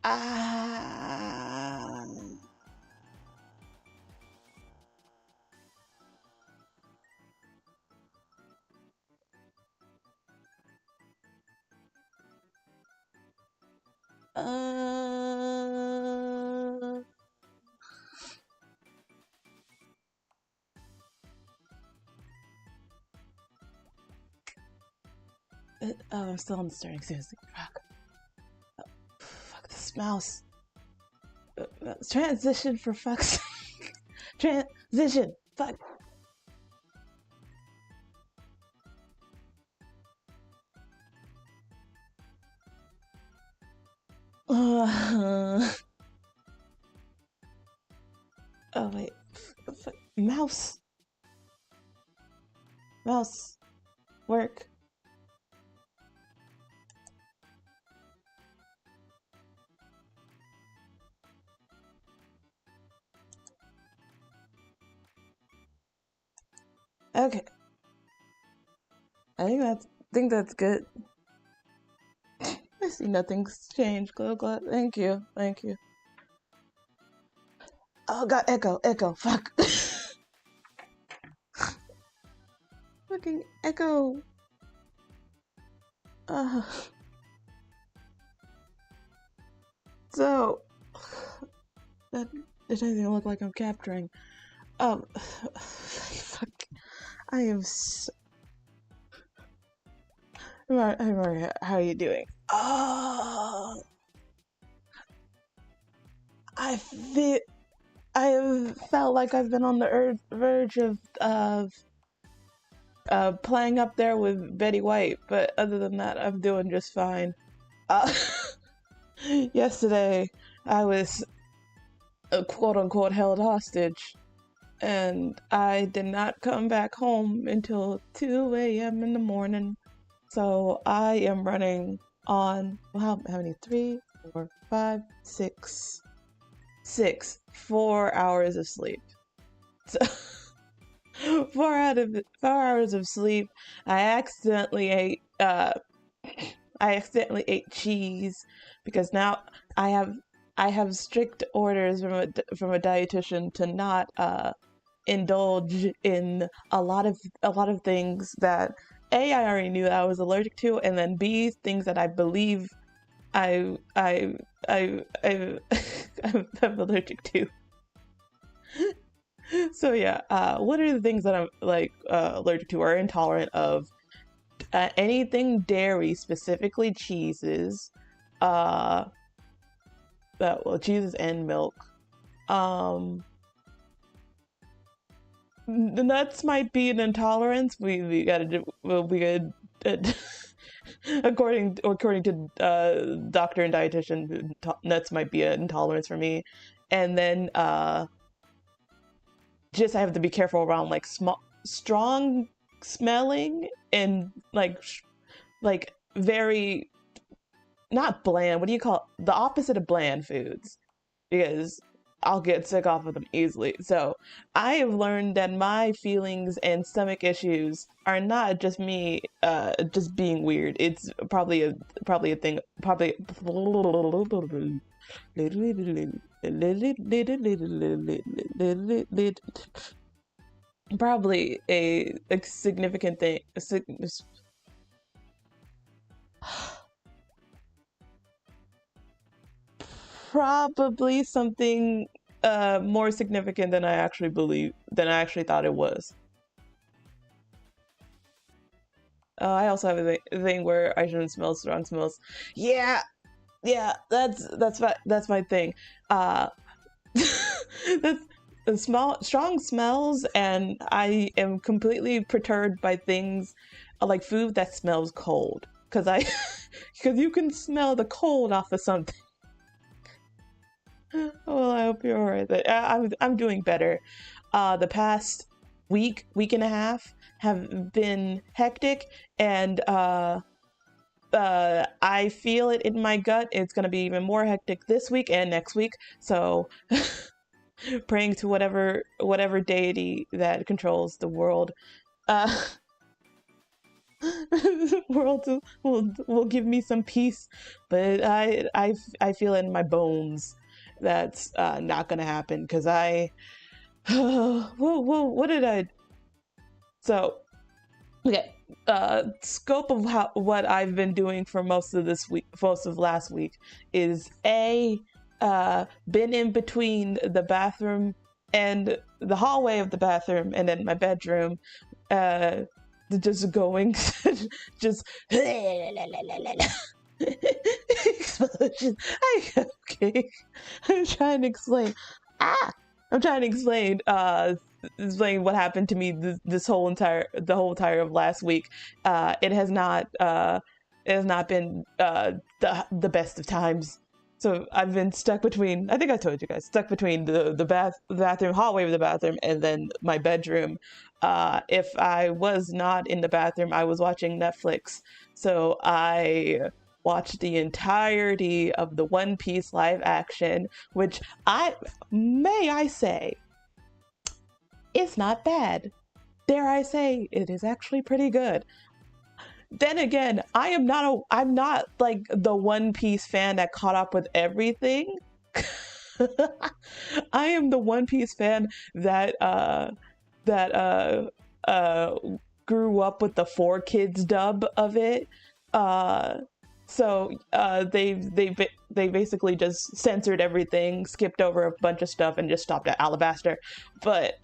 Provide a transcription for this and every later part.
Ah. Uh. Oh, I'm still on the starting seriously. Fuck. Oh, fuck this mouse. Transition for fuck's sake. Transition. Fuck. Oh wait. Mouse. Mouse. Work. Okay. I think that's good. I see nothing's changed. Glad. Thank you. Thank you. Oh god, echo, fuck. Fucking echo. So that doesn't even look like I'm capturing. Fuck. I am so... Maria, how are you doing? Oh, I have felt like I've been on the verge of playing up there with Betty White, but other than that, I'm doing just fine. Yesterday, I was quote-unquote held hostage, and I did not come back home until 2 a.m. in the morning. So I am running on, how many? 3, 4, 5, 6, 4 hours of sleep. So 4 hours of sleep. I accidentally ate cheese because now I have strict orders from a dietitian to not indulge in a lot of things that A, I already knew that I was allergic to, and then B, things that I believe I'm allergic to. So yeah, what are the things that I'm like allergic to or intolerant of? Anything dairy, specifically cheeses, well, cheeses and milk. The nuts might be an intolerance. We gotta do. Well, we could, according to doctor and dietitian, nuts might be an intolerance for me. And then just I have to be careful around like strong smelling and like very not bland. What do you call it? The opposite of bland foods? Because I'll get sick off of them easily. So I have learned that my feelings and stomach issues are not just me just being weird. It's probably a thing, probably probably a significant thing. Probably something more significant than I actually thought it was. I also have a thing where I shouldn't smell strong smells. Yeah, that's my thing. That's strong smells, and I am completely perturbed by things like food that smells cold, because you can smell the cold off of something. Well, I hope you're alright. I'm doing better. The past week and a half have been hectic, and I feel it in my gut. It's gonna be even more hectic this week and next week. So, praying to whatever deity that controls the world. world will give me some peace, but I feel in my bones that's not gonna happen because I what did I so okay scope of what I've been doing for most of this week, most of last week, is been in between the bathroom and the hallway of the bathroom and then my bedroom, just going just explosion. Okay, I'm trying to explain. I'm trying to explain what happened to me the whole entire of last week. It has not been the best of times. So I've been stuck between, I think I told you guys, stuck between the bathroom, hallway of the bathroom, and then my bedroom. If I was not in the bathroom, I was watching Netflix. So I watched the entirety of the One Piece live action, which may I say, it's not bad. Dare I say, it is actually pretty good. Then again, I'm not like the One Piece fan that caught up with everything. I am the One Piece fan that grew up with the 4Kids dub of it. So they basically just censored everything, skipped over a bunch of stuff, and just stopped at Alabaster. But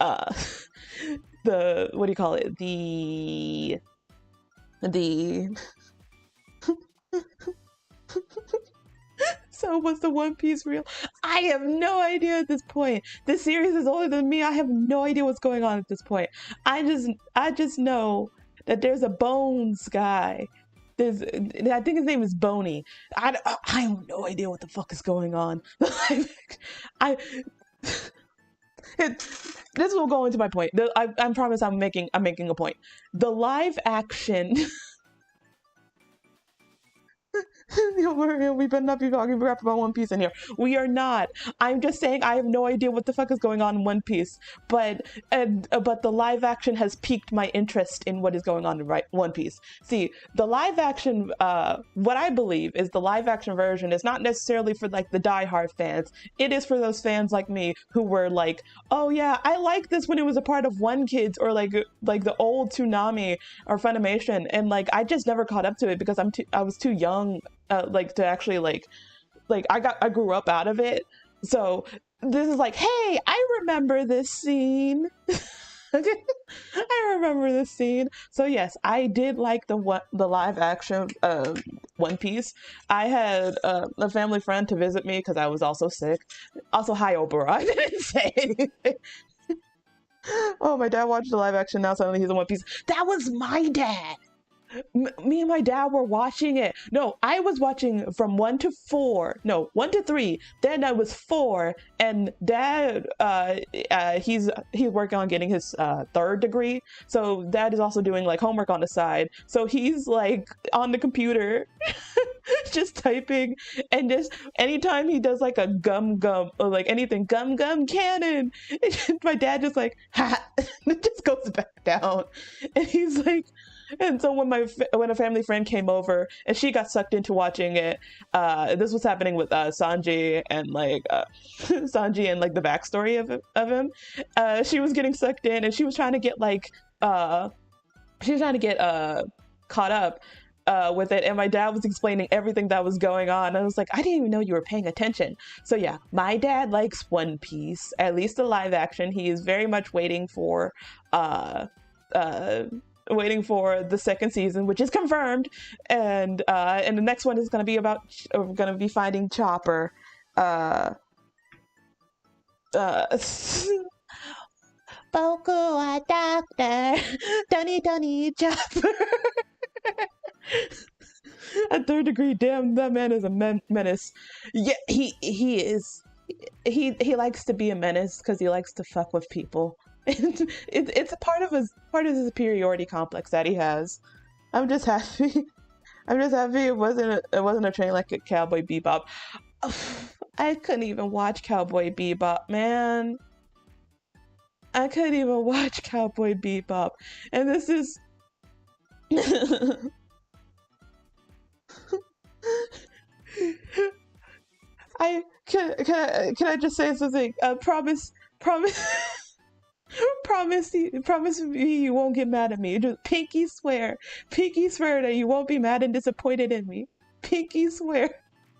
the what do you call it? The so was the One Piece real? I have no idea at this point. This series is older than me. I have no idea what's going on at this point. I just know that there's a Bones guy. I think his name is Boney. I have no idea what the fuck is going on. This will go into my point. I promise I'm making a point. The live action. We better not be talking crap about One Piece in here. We are not. I'm just saying I have no idea what the fuck is going on in One Piece. But the live action has piqued my interest in what is going on in One Piece. See, the live action, what I believe is the live action version is not necessarily for like the diehard fans. It is for those fans like me who were like, oh yeah, I liked this when it was a part of One Kids or like the old Toonami or Funimation, and like I just never caught up to it because I was too young. Like to actually like I grew up out of it, so this is like, hey, I remember this scene. Okay, I remember this scene. So yes, I did like the live action One Piece. I had a family friend to visit me because I was also sick. Also, hi Obara. I didn't say anything. Oh, my dad watched the live action. Now suddenly he's in One Piece. That was my dad. Me and my dad were watching it. No, I was watching from 1 to 4. No, 1 to 3. Then I was 4, and dad, he's working on getting his 3rd degree. So dad is also doing like homework on the side. So he's like on the computer, just typing, and just anytime he does like a gum or like anything gum cannon, my dad just like ha, it just goes back down, and he's like. And so when a family friend came over and she got sucked into watching it, this was happening with Sanji and like Sanji and like the backstory of him. She was getting sucked in and she was trying to get caught up with it, and my dad was explaining everything that was going on. I was like, I didn't even know you were paying attention. So yeah, my dad likes One Piece, at least the live action. He is very much waiting for the 2nd season, which is confirmed, and the next one is going to be finding Chopper. Boku wa doctor, Donnie Chopper. A 3rd degree, damn, that man is a menace. Yeah, he is. He likes to be a menace because he likes to fuck with people. It's a part of his superiority complex that he has. I'm just happy. It wasn't a train like a Cowboy Bebop. I couldn't even watch Cowboy Bebop, man. I couldn't even watch Cowboy Bebop, and this is Can I just say something? Promise promise me you won't get mad at me. Just pinky swear that you won't be mad and disappointed in me. Pinky swear.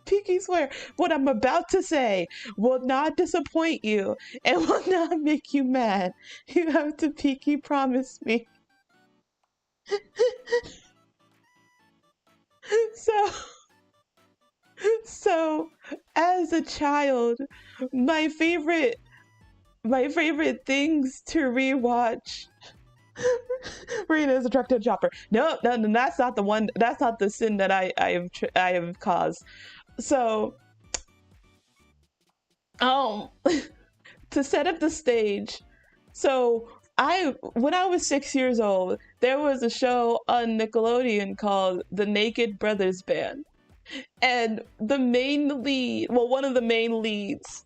Pinky swear what I'm about to say will not disappoint you and will not make you mad. You have to pinky promise me. So, so as a child, my favorite things to rewatch. Marina is attracted to Chopper. No, that's not the one. That's not the sin that I have caused. So, to set up the stage, so when I was 6 years old, there was a show on Nickelodeon called The Naked Brothers Band, and the main lead, well, one of the main leads,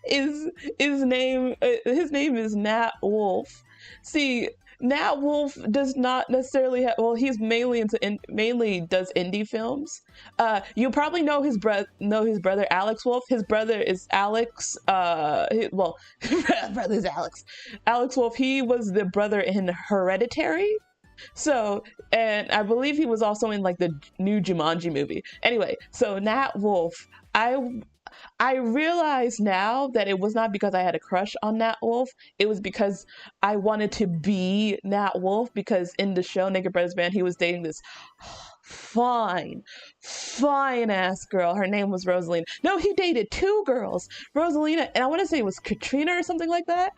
his name is Nat Wolf. See, Nat Wolf does not necessarily have, well, he's mainly does indie films. You probably know his brother Alex Wolf. His brother is Alex. Brother is Alex. Alex Wolf. He was the brother in Hereditary. So, and I believe he was also in like the new Jumanji movie. Anyway, so Nat Wolf, I realize now that it was not because I had a crush on Nat Wolf. It was because I wanted to be Nat Wolf, because in the show Naked Brothers Band, he was dating this fine ass girl. Her name was Rosalina. No, he dated two girls, Rosalina, and I want to say it was Katrina or something like that.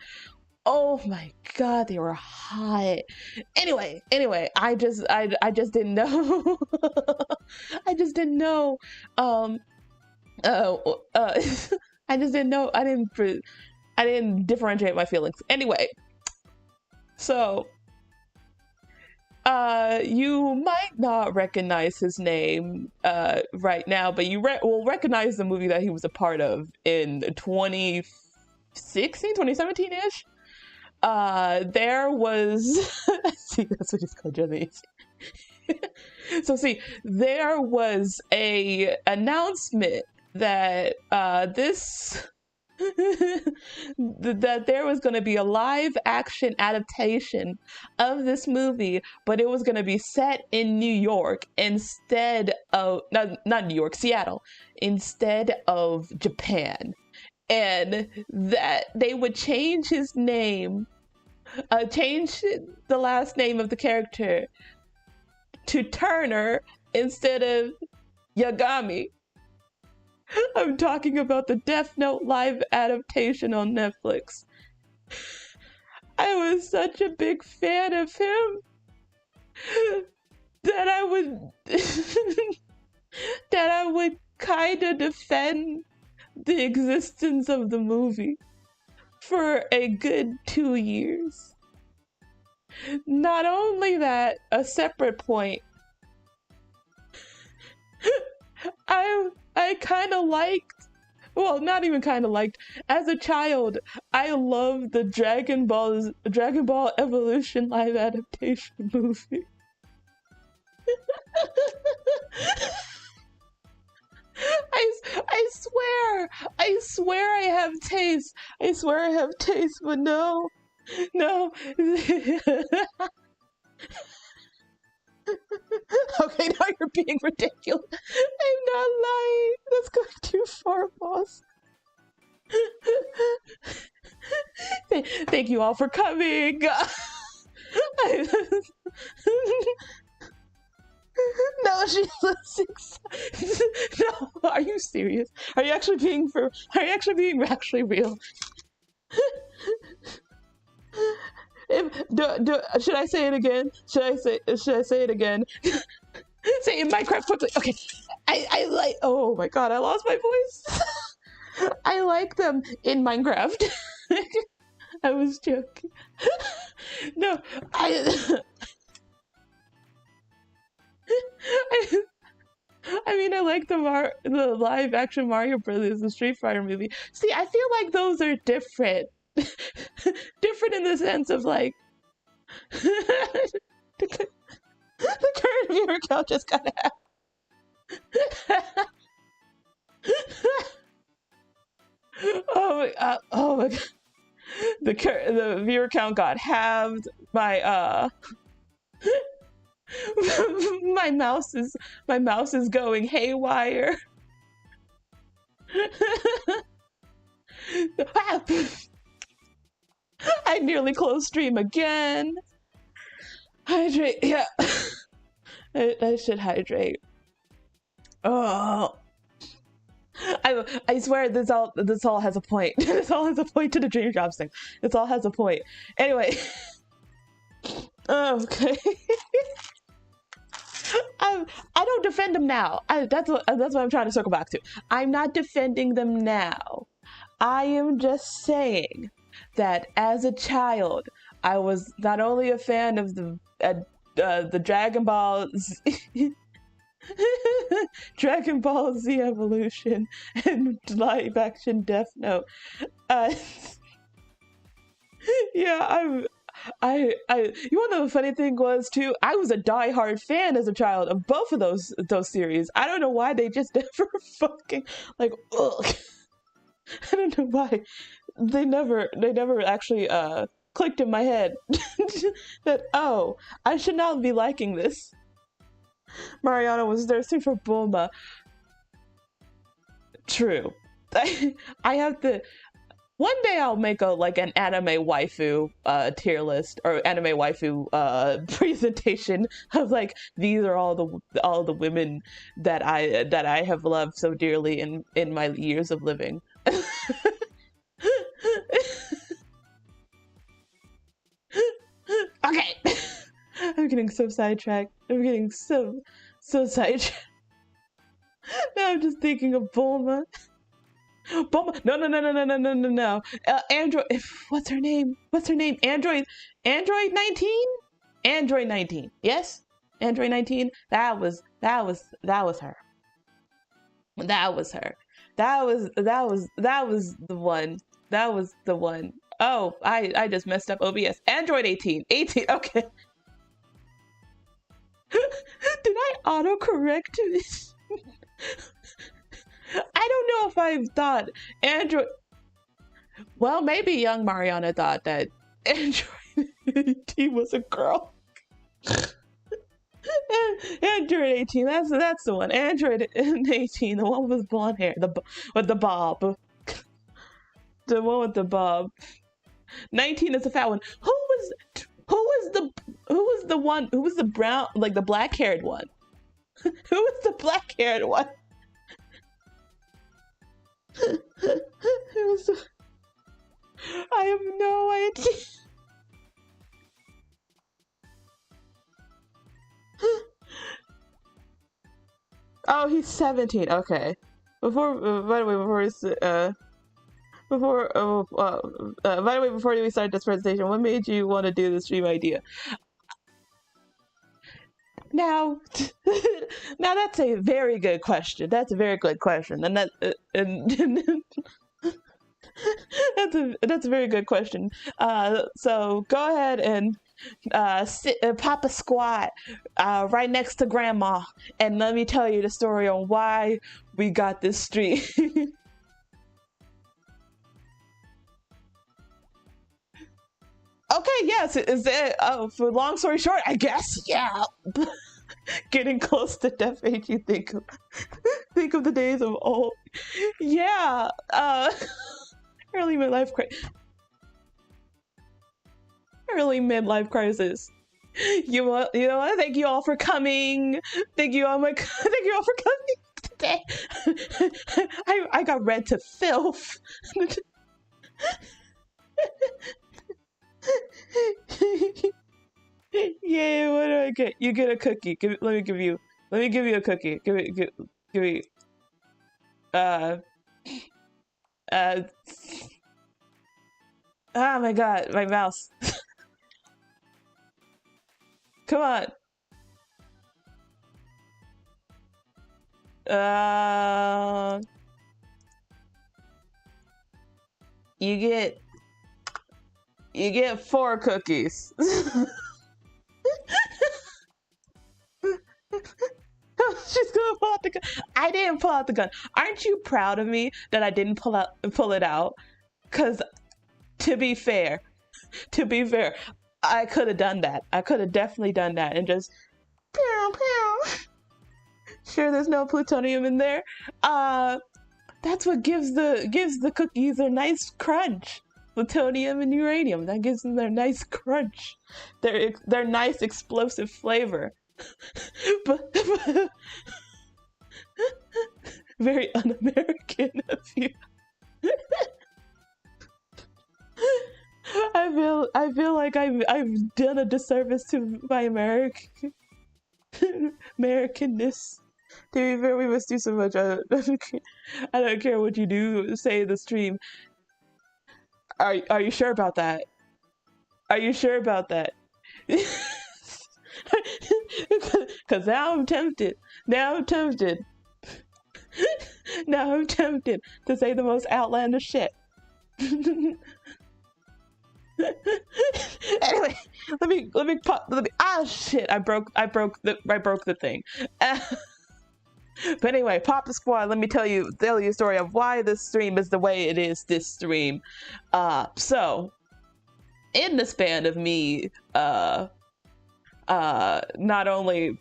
Oh my god, they were hot. Anyway, I just didn't know. I just didn't know. I just didn't know. I didn't differentiate my feelings. Anyway, so you might not recognize his name right now, but you will recognize the movie that he was a part of in 2017-ish. There was see, that's what he's called, Jimmy. So see, there was a announcement that that there was going to be a live action adaptation of this movie, but it was going to be set in New York instead of not New York, Seattle, instead of Japan, and that they would change his name, change the last name of the character to Turner instead of Yagami. I'm talking about the Death Note live adaptation on Netflix. I was such a big fan of him that I would kind of defend the existence of the movie for a good 2 years. Not only that, a separate point, I kind of liked, well, not even kind of liked, as a child, I loved the Dragon Ball Evolution live adaptation movie. I swear I have taste. I swear I have taste, but no. Okay, now you're being ridiculous. I'm not lying. That's going too far, boss. Thank you all for coming. No, she's no, are you serious? Are you actually being actually real? Should I say it again? Should I say it again? Say it in Minecraft quickly. Okay. I like, oh my god, I lost my voice. I like them in Minecraft. I was joking. No, I mean, I like the live action Mario Brothers, the Street Fighter movie. See, I feel like those are different. Different in the sense of like viewer count just got halved. Oh my god. The viewer count got halved. My my mouse is going haywire. I nearly closed stream again. Hydrate, yeah. I should hydrate. Oh, I swear this all has a point. This all has a point to the dream jobs thing. This all has a point. Anyway, okay. I don't defend them now. That's what I'm trying to circle back to. I'm not defending them now. I am just saying that as a child, I was not only a fan of the Dragon Ball Dragon Ball Z Evolution and live action Death Note. Yeah, you wanna know the funny thing was too? I was a diehard fan as a child of both of those series. I don't know why they just never fucking like ugh. I don't know why they never actually clicked in my head that oh, I should not be liking this. Mariana was thirsty for Bulma. True. I have to. One day I'll make an anime waifu tier list or anime waifu presentation of like these are all the women that I have loved so dearly in my years of living. Okay. I'm getting so sidetracked. I'm getting so sidetracked. Now I'm just thinking of Bulma. Bulma. No. Android. What's her name? Android 19? Android 19. Yes? Android 19? That was her. That was her. That was the one. That was the one. Oh, I just messed up OBS. Android 18. 18. Okay. Did I autocorrect this? I don't know if I thought Android. Well, maybe young Mariana thought that Android 18 was a girl. Android 18. That's the one. Android 18. The one with blonde hair. With the bob. The one with the bob. 19 is the fat one. Who was the brown, like the black-haired one? Who was the black-haired one? I have no idea. Oh, he's 17. Okay. By the way, before we start this presentation, what made you want to do the stream idea? Now that's a very good question. That's a very good question, and that's a very good question. So go ahead and pop a squat right next to Grandma, and let me tell you the story on why we got this stream. Okay, yes, is it, for long story short, I guess, yeah. Getting close to death made you think of the days of old. Yeah, early midlife crisis. You know what? Thank you all for coming. Thank you all for coming today. I got read to filth. Yay, what do I get? You get a cookie. Let me give you a cookie. Give me oh my god, my mouse. Come on. You get 4 cookies. pull out the gun. I didn't pull out the gun. Aren't you proud of me that I didn't pull it out? Because to be fair, I could have done that. I could have definitely done that and just pew, pew. Sure, there's no plutonium in there. That's what gives the cookies a nice crunch. Plutonium and uranium, that gives them their nice crunch, their nice explosive flavor. but very un-American of you. I feel like I've done a disservice to my Americanness. To be fair, we must do so much. I don't care what you do, say in the stream. Are you sure about that? Are you sure about that? Because now I'm tempted. Now I'm tempted to say the most outlandish shit. Anyway, let me ah shit, I broke the thing. But anyway, Papa Squad, let me tell you a story of why this stream is the way it is this stream. So in the span of me not only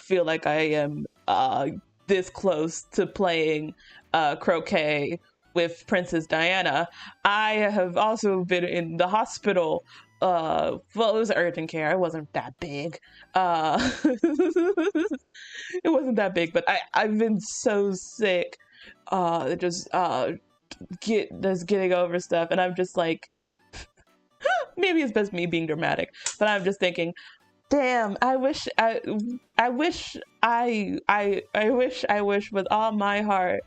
feel like I am this close to playing croquet with Princess Diana, I have also been in the hospital. Well, it was urgent care. It wasn't that big. It wasn't that big, but I've been so sick, just getting over stuff, and I'm just like, maybe it's best me being dramatic, but I'm just thinking, damn, I wish with all my heart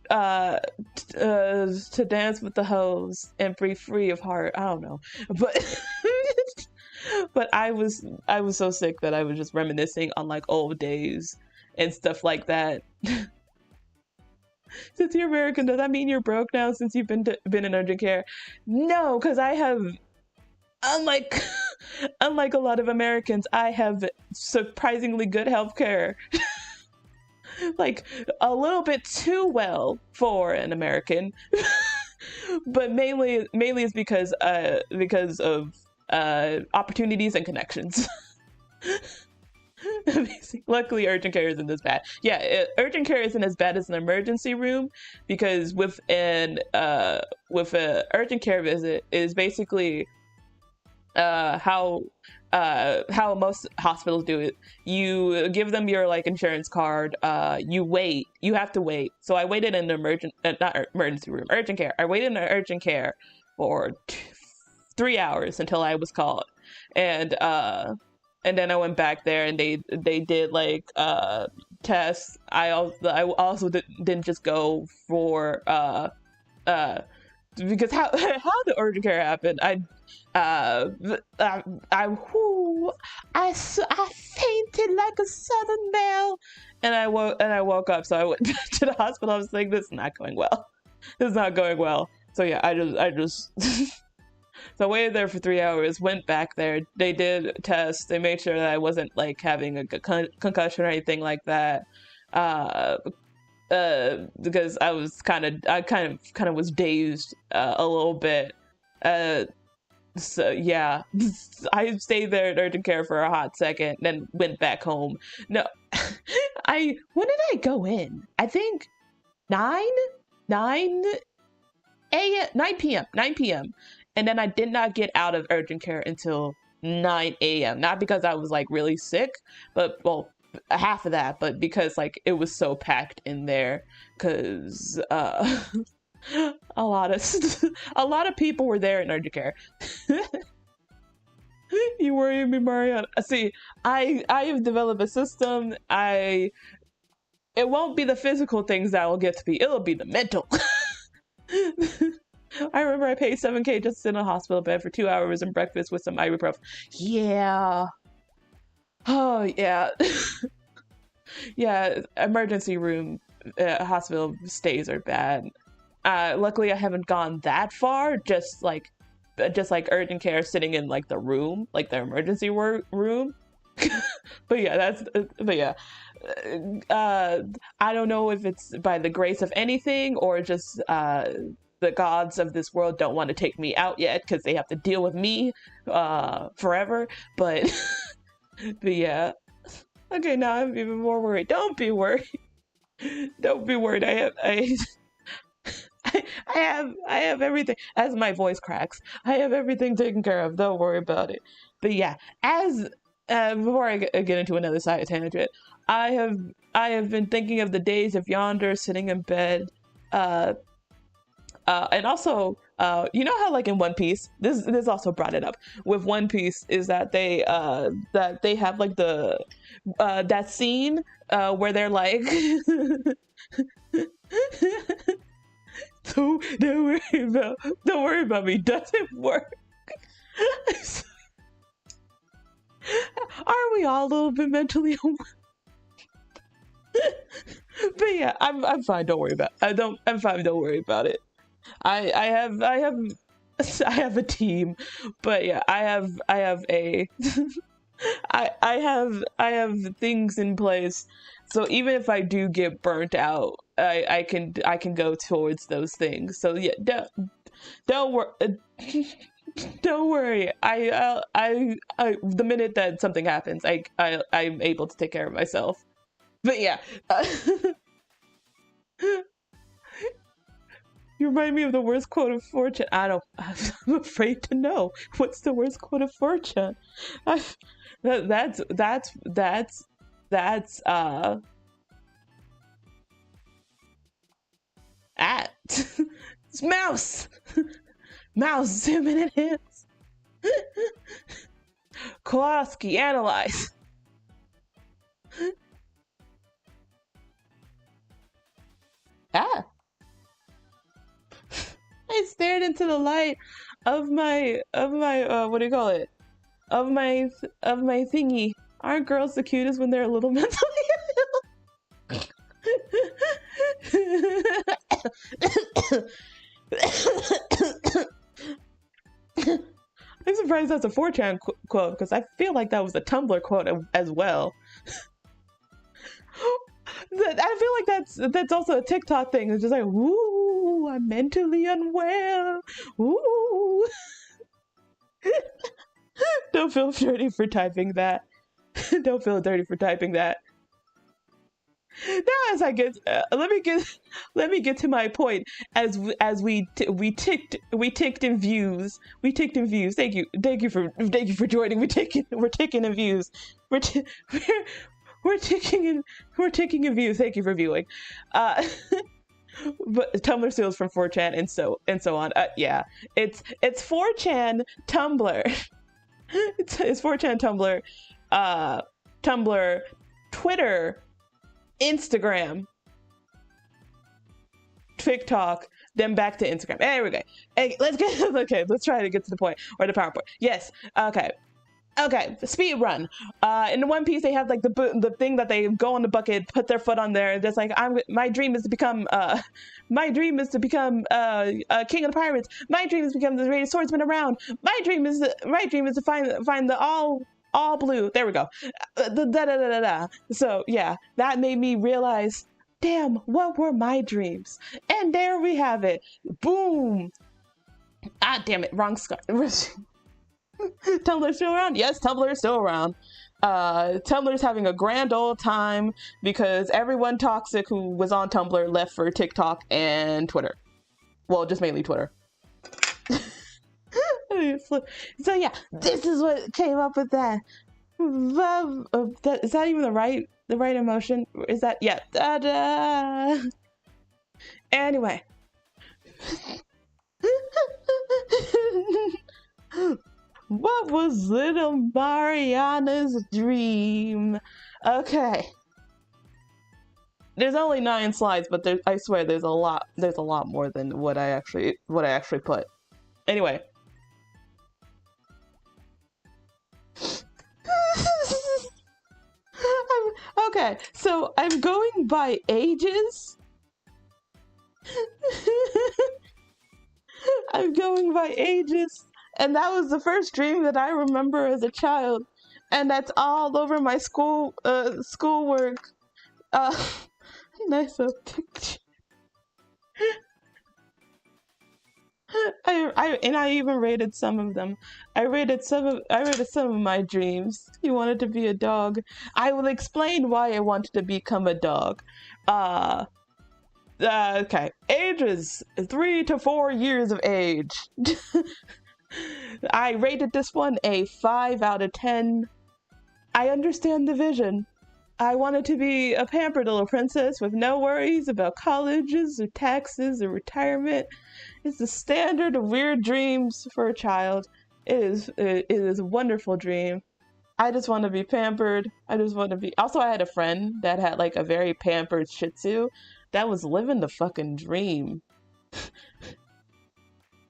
to dance with the hoes and be free of heart. I don't know, but but I was so sick that I was just reminiscing on like old days and stuff like that. Since you're American, does that mean you're broke now since you've been in urgent care? No, because I have, unlike a lot of Americans, I have surprisingly good health care. Like a little bit too well for an American. But mainly is because of opportunities and connections. Luckily urgent care isn't as bad. Yeah, urgent care isn't as bad as an emergency room, because with a urgent care visit is basically how most hospitals do it. You give them your like insurance card, you have to wait. So I waited in an urgent care. I waited in an urgent care for 3 hours until I was called. And then I went back there and they did like tests. I also didn't just go for because how the urgent care happened. I fainted like a southern belle, and I woke up. So I went back to the hospital. I was like, this is not going well. This is not going well. So yeah, I just so I waited there for 3 hours, went back there. They did tests. They made sure that I wasn't like having a concussion or anything like that. Because I kind of was dazed a little bit. So yeah, I stayed there at urgent care for a hot second, then went back home. No, when did I go in? I think 9 p.m. And then I did not get out of urgent care until 9 a.m. Not because I was like really sick, but well, half of that, but because like it was so packed in there, because a lot of people were there in urgent care. You worry me, Mariana. See, I have developed a system. It won't be the physical things that will get to me. It'll be the mental. I remember I paid $7K just to sit in a hospital bed for 2 hours and breakfast with some ibuprofen. Yeah. Oh, yeah. Yeah, emergency room hospital stays are bad. Luckily, I haven't gone that far. Just like urgent care, sitting in like the room, like the emergency room. But yeah, but yeah, I don't know if it's by the grace of anything or just the gods of this world don't want to take me out yet because they have to deal with me forever. But but yeah. Okay, now I'm even more worried. Don't be worried. Don't be worried. I have everything. As my voice cracks, I have everything taken care of. Don't worry about it. But yeah, as before I get into another side tangent, I have been thinking of the days of yonder sitting in bed, uh, and also, you know how like in One Piece, this also brought it up with One Piece is that they have like the that scene where they're like. Don't worry about me. Doesn't work. Aren't we all a little bit mentally but yeah, I'm fine. Don't worry about. I'm fine. Don't worry about it. I have a team, but yeah, I have a I have things in place. So even if I do get burnt out, I can go towards those things. So yeah, don't worry. Don't worry. The minute that something happens, I'm able to take care of myself. But yeah, you remind me of the worst quote of fortune. I'm afraid to know what's the worst quote of fortune. That's at it's mouse. Mouse zooming in hands. Kowalski, analyze. Ah. I stared into the light of my what do you call it? Of my thingy. Aren't girls the cutest when they're a little mentally ill? I'm surprised that's a 4chan quote because I feel like that was a Tumblr quote as well. I feel like that's also a TikTok thing. It's just like, ooh, I'm mentally unwell. Ooh. Don't feel dirty for typing that. Don't feel dirty for typing that. Now, as I get, let me get to my point. As we ticked in views. We ticked in views. Thank you for joining. We're ticking in views. We're ticking in views. Thank you for viewing. But Tumblr steals from 4chan and so on. Yeah, it's 4chan Tumblr. It's 4chan Tumblr, Tumblr, Twitter, Instagram, TikTok, then back to Instagram. There we go. Hey, let's try to get to the point or the PowerPoint. Yes. Okay, speed run. In the One Piece, they have like the thing that they go on the bucket, put their foot on there. Just like my dream is to become king of the pirates. My dream is to become the greatest swordsman around. My dream is to find the all blue. There we go. So yeah, that made me realize, damn, what were my dreams? And there we have it. Boom. Ah, damn it, wrong scar. Tumblr's still around? Yes, Tumblr is still around. Tumblr's having a grand old time because everyone toxic who was on Tumblr left for TikTok and Twitter. Well, just mainly Twitter. So yeah, this is what came up with that. Is that even the right emotion? Is that, yeah. Anyway. What was little Mariana's dream? Okay. There's only 9 slides, but I swear there's a lot more than what I actually put. Anyway. Okay, so I'm going by ages. I'm going by ages. And that was the first dream that I remember as a child. and that's all over my schoolwork. Uh, nice picture. I even rated some of them. I rated some of my dreams. You wanted to be a dog. I will explain why I wanted to become a dog. Okay. Ages 3 to 4 years of age. I rated this one a 5 out of 10. I understand the vision. I wanted to be a pampered little princess with no worries about colleges or taxes or retirement. It's the standard of weird dreams for a child. It is a wonderful dream. I just want to be pampered. I just want to be. Also, I had a friend that had like a very pampered Shih Tzu that was living the fucking dream.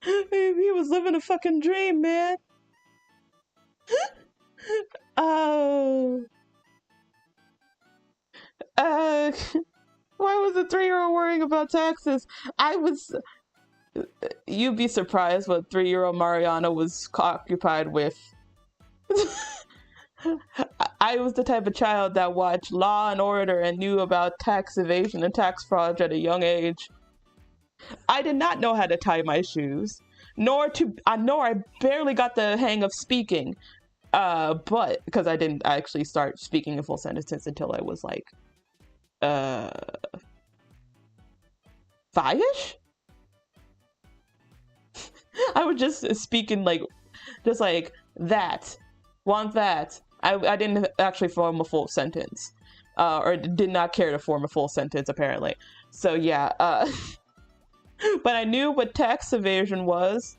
He was living a fucking dream, man. Oh. Why was a 3-year-old worrying about taxes? You'd be surprised what 3-year-old Mariana was occupied with. I was the type of child that watched Law and Order and knew about tax evasion and tax fraud at a young age. I did not know how to tie my shoes, nor I barely got the hang of speaking. But because I didn't actually start speaking in full sentences until I was like 5-ish. I was just speaking just like that, want that. I didn't actually form a full sentence, or did not care to form a full sentence apparently. So yeah, but I knew what tax evasion was.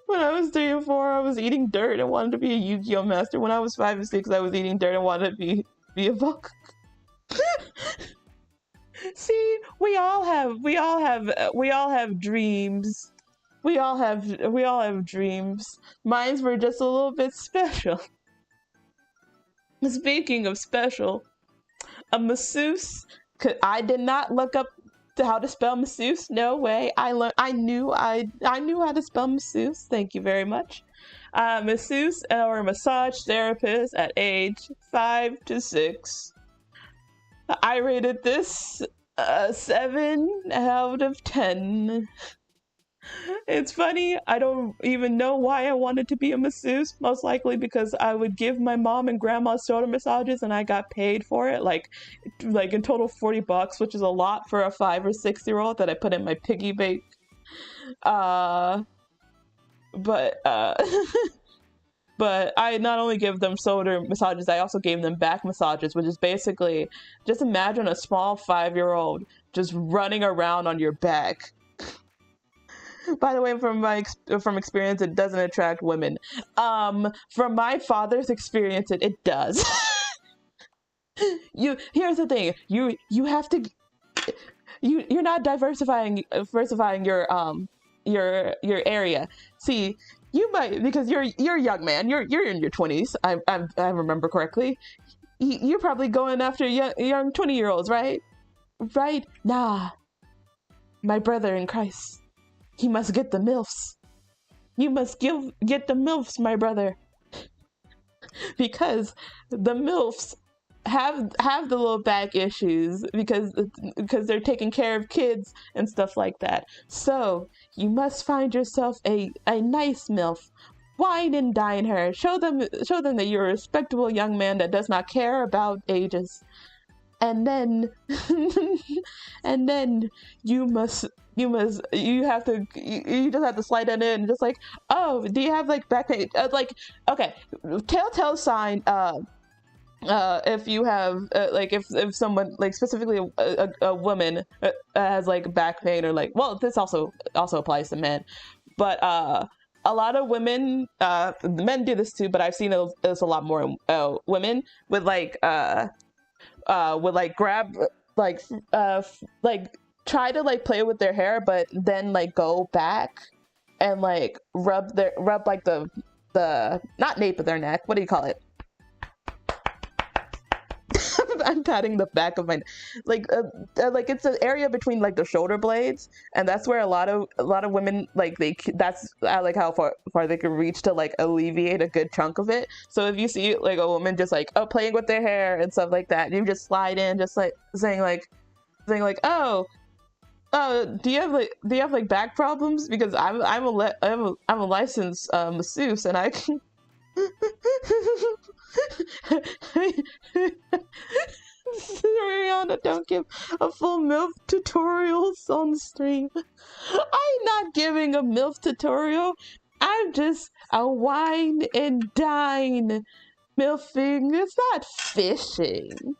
When I was 3 and 4, I was eating dirt and wanted to be a Yu-Gi-Oh master. When I was 5 and 6, I was eating dirt and wanted to be a book. See, we all have dreams. We all have dreams. Mine were just a little bit special. Speaking of special, a masseuse. I did not look up how to spell masseuse. No way. I knew how to spell masseuse. Thank you very much. Masseuse or massage therapist at age 5 to 6. I rated this 7 out of 10. It's funny, I don't even know why I wanted to be a masseuse, most likely because I would give my mom and grandma shoulder massages and I got paid for it, like in total $40, which is a lot for a 5 or 6-year-old that I put in my piggy bank. But I not only give them shoulder massages, I also gave them back massages, which is basically, just imagine a small 5-year-old just running around on your back. By the way, from experience, it doesn't attract women. From my father's experience, it does. Here's the thing. You have to. You're not diversifying your area. See, you might, because you're a young man. You're in your 20s. I remember correctly. You're probably going after young 20-year-olds, right? Right? Nah. My brother in Christ. He must get the MILFs. You must get the MILFs, my brother. Because the MILFs have the little back issues because they're taking care of kids and stuff like that. So you must find yourself a nice MILF. Wine and dine her. Show them that you're a respectable young man that does not care about ages. And then you just have to slide that in, just like, oh, do you have like back pain? Okay, telltale sign. If you have if someone, like, specifically a woman has like back pain, or like, well, this also applies to men, but a lot of women, men do this too, but I've seen it's a lot more women with grab try to like play with their hair, but then like go back and like rub like the not nape of their neck. What do you call it? I'm patting the back of my, like it's an area between like the shoulder blades, and that's where a lot of women like that's like how far they can reach to like alleviate a good chunk of it. So if you see like a woman just like playing with their hair and stuff like that, you just slide in, just like saying like oh, do you have like back problems? Because I'm a licensed masseuse, and I can. Mariana, don't give a full MILF tutorials on stream. I'm not giving a MILF tutorial. I'm just a wine and dine MILFing. It's not fishing.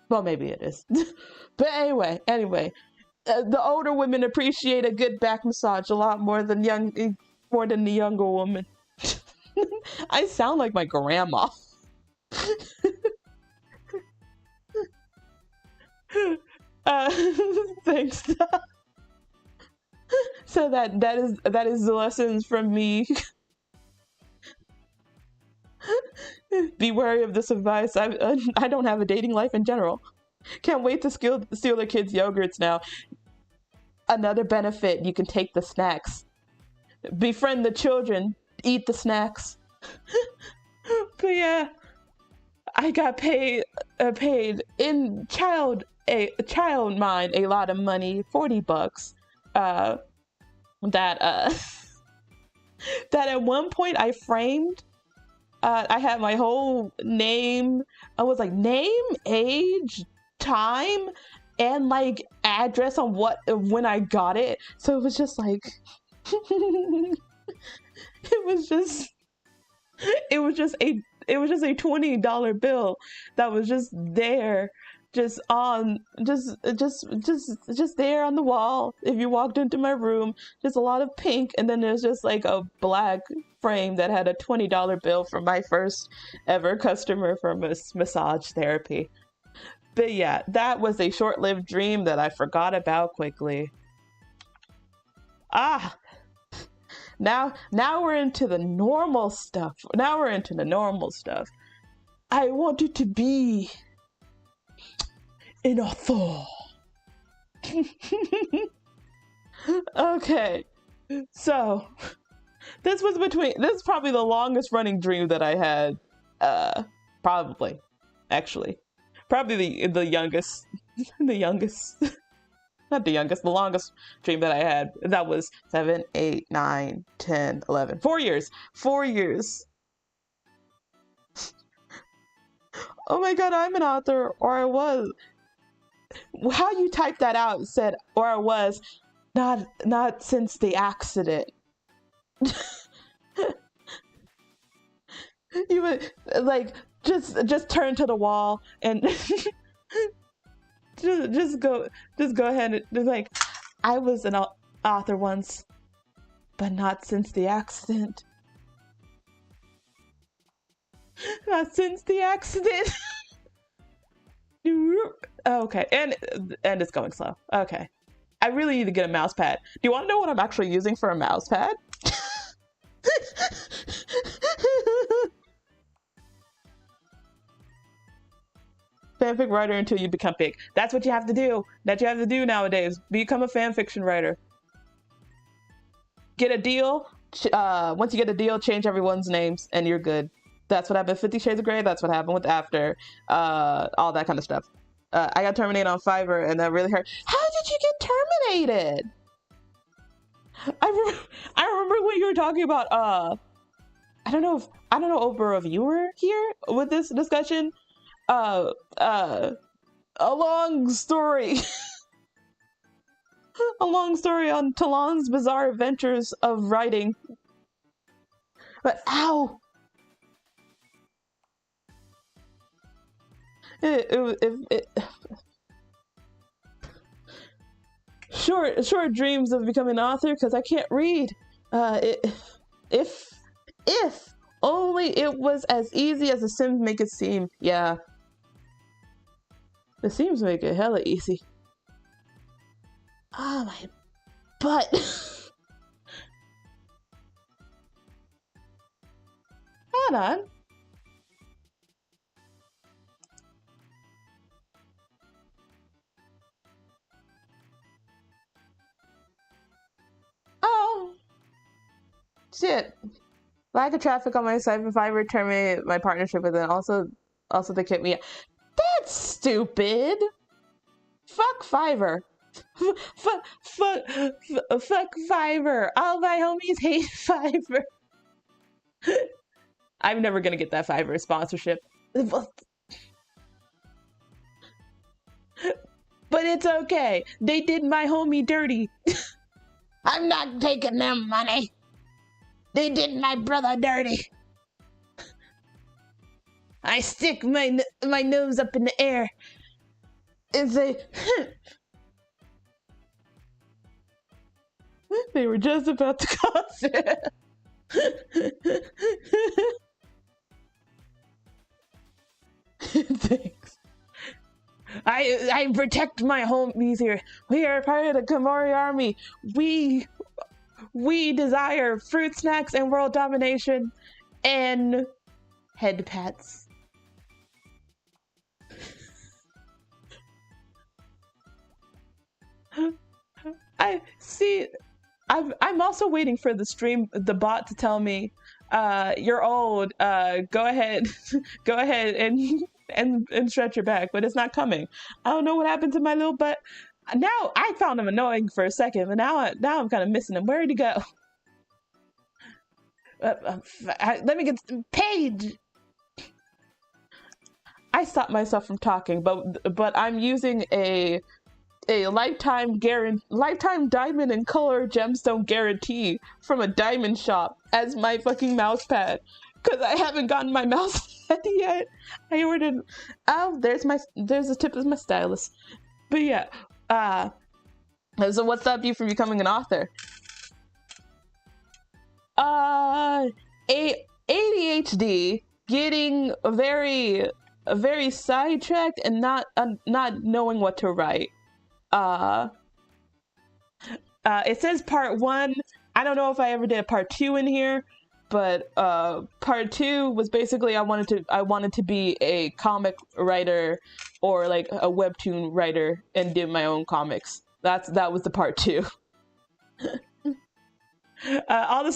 Well, maybe it is. But anyway, the older women appreciate a good back massage a lot more than the younger woman. I sound like my grandma. Thanks. So that is the lessons from me. Be wary of this advice. I don't have a dating life in general. Can't wait to steal the kids' yogurts now. Another benefit, you can take the snacks. Befriend the children, eat the snacks. But yeah, I got paid in child mind a lot of money, $40. That that at one point I framed. I had my whole name. I was like name, age, time, and like address on when I got it. So it was just like it was just a $20 bill that was just there, just there on the wall. If you walked into my room, just a lot of pink, and then there's just like a black frame that had a $20 bill from my first ever customer for massage therapy. But yeah, that was a short-lived dream that I forgot about quickly. Now we're into the normal stuff. I wanted to be an author. Okay, so this is probably the longest running dream that I had. Probably, actually, probably the youngest, the youngest. Not the youngest, the longest dream that I had. That was 7, 8, 9, 10, 11. 4 years. 4 years. Oh my god, I'm an author, or I was. How you typed that out said, or I was, not since the accident. You would, like, just turn to the wall and just go ahead and just like, I was an author once, but not since the accident. Not since the accident. Okay, and it's going slow. Okay, I really need to get a mouse pad. Do you want to know what I'm actually using for a mouse pad? Fanfic writer until you become big. That's what you have to do. That you have to do nowadays. Become a fanfiction writer. Get a deal. Once you get a deal, change everyone's names, and you're good. That's what happened with 50 Shades of Grey. That's what happened with After. All that kind of stuff. I got terminated on Fiverr, and that really hurt. How did you get terminated? I remember when you were talking about I don't know over a viewer here with this discussion. A long story. A long story on Talon's bizarre adventures of writing. But ow! Short dreams of becoming an author because I can't read. If only it was as easy as the Sims make it seem. Yeah. The Sims make it hella easy. Oh my butt. Hold on. Shit. Lack of traffic on my site. If I terminate my partnership with it, also they kick me out. That's stupid. Fuck Fiverr. Fuck Fiverr. All my homies hate Fiverr. I'm never gonna get that Fiverr sponsorship. But it's okay. They did my homie dirty. I'm not taking them money. They did my brother dirty. I stick my nose up in the air and say, they were just about to cause it. Thanks. I protect my homies here. We are part of the Komori Army. We desire fruit snacks and world domination and head pats. I see. I'm also waiting for the bot to tell me, you're old. Go ahead, and stretch your back, but it's not coming. I don't know what happened to my little butt. Now I found him annoying for a second, but now I'm kind of missing him. Where'd he go? Let me get Paige. I stopped myself from talking, but I'm using a lifetime diamond and color gemstone guarantee from a diamond shop as my fucking mouse pad, because I haven't gotten my mouse pad yet. I ordered. Oh, there's the tip of my stylus. But yeah, so what stopped you from becoming an author? ADHD, getting very sidetracked and not knowing what to write. It says part 1. I don't know if I ever did a part 2 in here, but part 2 was basically I wanted to be a comic writer or like a webtoon writer and do my own comics. That was the part 2. All the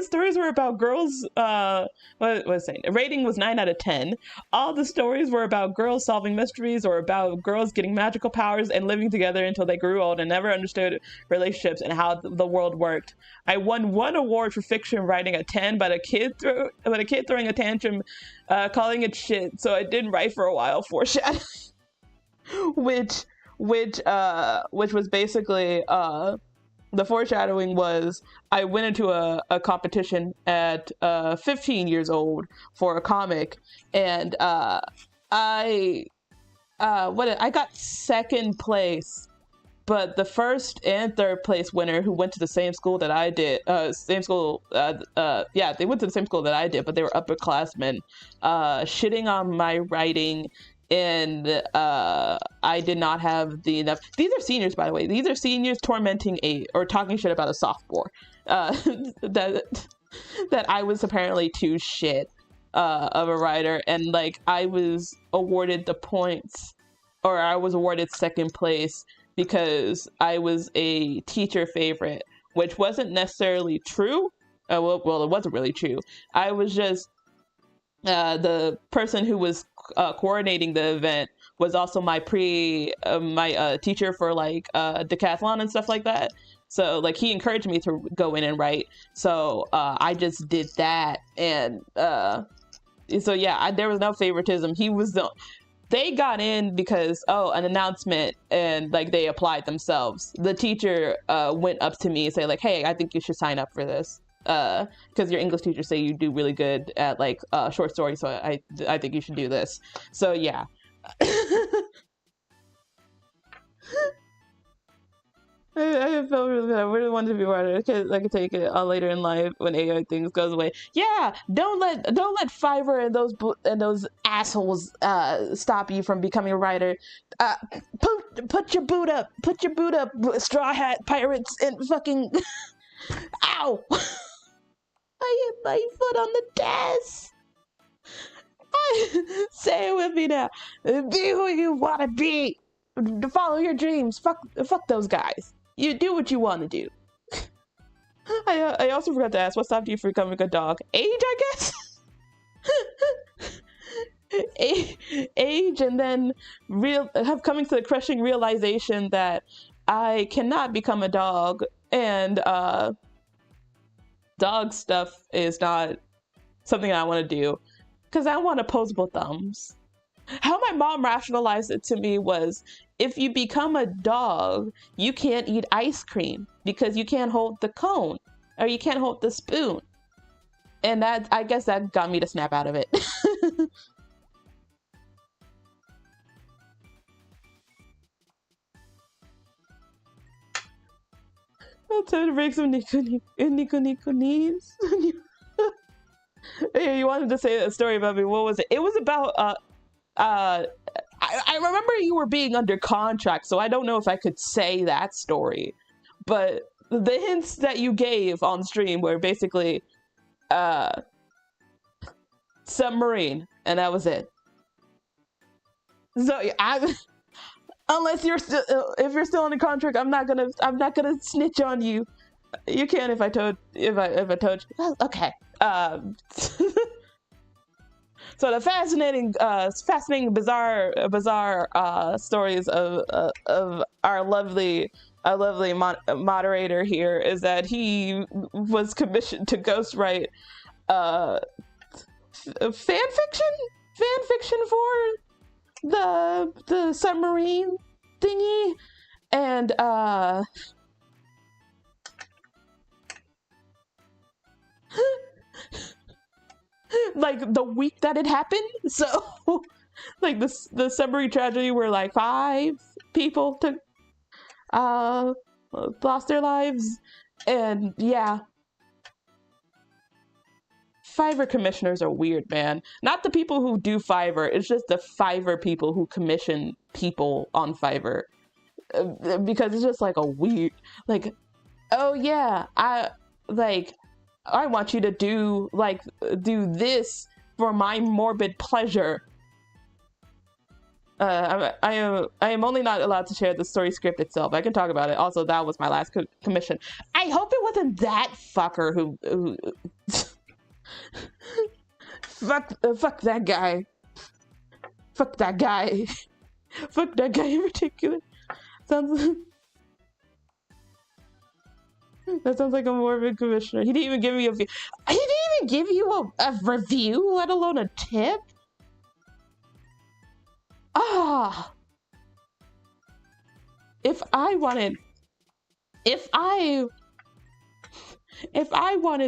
stories were about girls. What was saying? Rating was 9 out of 10. All the stories were about girls solving mysteries or about girls getting magical powers and living together until they grew old and never understood relationships and how the world worked. I won 1 award for fiction writing at 10, but a kid throwing a tantrum, calling it shit. So I didn't write for a while. Foreshadowing, which was basically the foreshadowing was I went into a competition at 15 years old for a comic, and I got second place, but the first and third place winner, who went to the same school that I did, they went to the same school that I did, but they were upperclassmen, shitting on my writing. And I did not have enough. These are seniors, by the way. These are seniors tormenting or talking shit about a sophomore. That I was apparently too shit of a writer, and like I was awarded the points, or I was awarded second place because I was a teacher favorite, which wasn't necessarily true. Well, it wasn't really true. I was just the person who was coordinating the event was also my teacher for like decathlon and stuff like that. So like he encouraged me to go in and write. So I just did that, and so yeah, there was no favoritism. They got in because an announcement, and like they applied themselves. The teacher went up to me and said like, "Hey, I think you should sign up for this." Because your English teachers say you do really good at like short stories, so I think you should do this. So yeah. I felt really bad. I really wanted to be writer. I could take it later in life when AI things goes away. Yeah, don't let Fiverr and those assholes stop you from becoming a writer. Put your boot up, straw hat pirates, and fucking ow. I hit my foot on the desk. Say it with me now. Be who you want to be. Follow your dreams. Fuck those guys. You do what you want to do. I also forgot to ask, what stopped you from becoming a dog? Age, I guess? Age, and then coming to the crushing realization that I cannot become a dog, and dog stuff is not something I want to do, because I want opposable thumbs. How my mom rationalized it to me was, if you become a dog, you can't eat ice cream because you can't hold the cone, or you can't hold the spoon. And that, I guess that got me to snap out of it. I'll try to break some Nico knees. Hey, you wanted to say a story about me. What was it? It was about, I remember you were being under contract, so I don't know if I could say that story. But the hints that you gave on stream were basically, submarine, and that was it. So unless you're still, if you're still under contract, I'm not gonna snitch on you. You can if I told you. Okay. So the fascinating, bizarre stories of our lovely moderator here is that he was commissioned to ghostwrite fan fiction for the submarine thingy, and like the week that it happened. So like the submarine tragedy where like 5 people lost their lives, and yeah. Fiverr commissioners are weird, man. Not the people who do Fiverr, it's just the Fiverr people who commission people on Fiverr. Because it's just like a weird, like, oh yeah, I want you to do this for my morbid pleasure. I am only not allowed to share the story script itself. I can talk about it. Also, that was my last commission. I hope it wasn't that fucker who fuck that guy. Fuck that guy. Fuck that guy in particular. That sounds like a morbid commissioner. He didn't even give me he didn't even give you a review, let alone a tip. Ah. If I wanted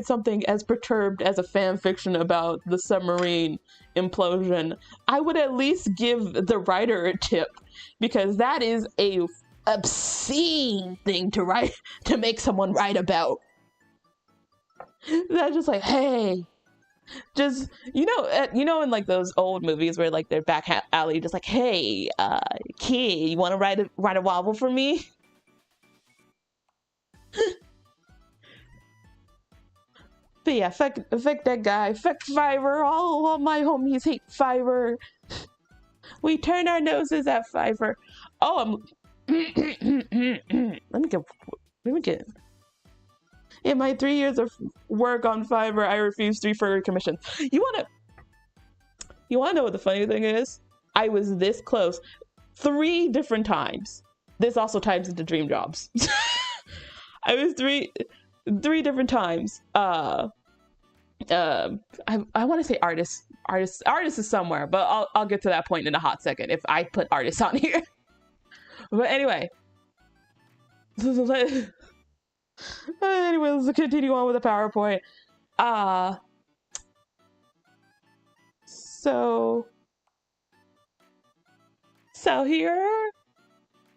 something as perturbed as a fan fiction about the submarine implosion, I would at least give the writer a tip, because that is a obscene thing to write, to make someone write about. That's just like, hey, just, you know in like those old movies where like they're back alley, just like, hey, kid, you want to write a wobble for me? But yeah, fuck that guy. Fuck Fiverr. All my homies hate Fiverr. We turn our noses at Fiverr. Oh, let me get. In my 3 years of work on Fiverr, I refused 3 firgure commissions. You wanna know what the funny thing is? I was this close 3 different times. This also ties into dream jobs. I was 3 different times. I want to say artist is somewhere, but I'll get to that point in a hot second if I put artists on here. But anyway, let's continue on with the PowerPoint. So here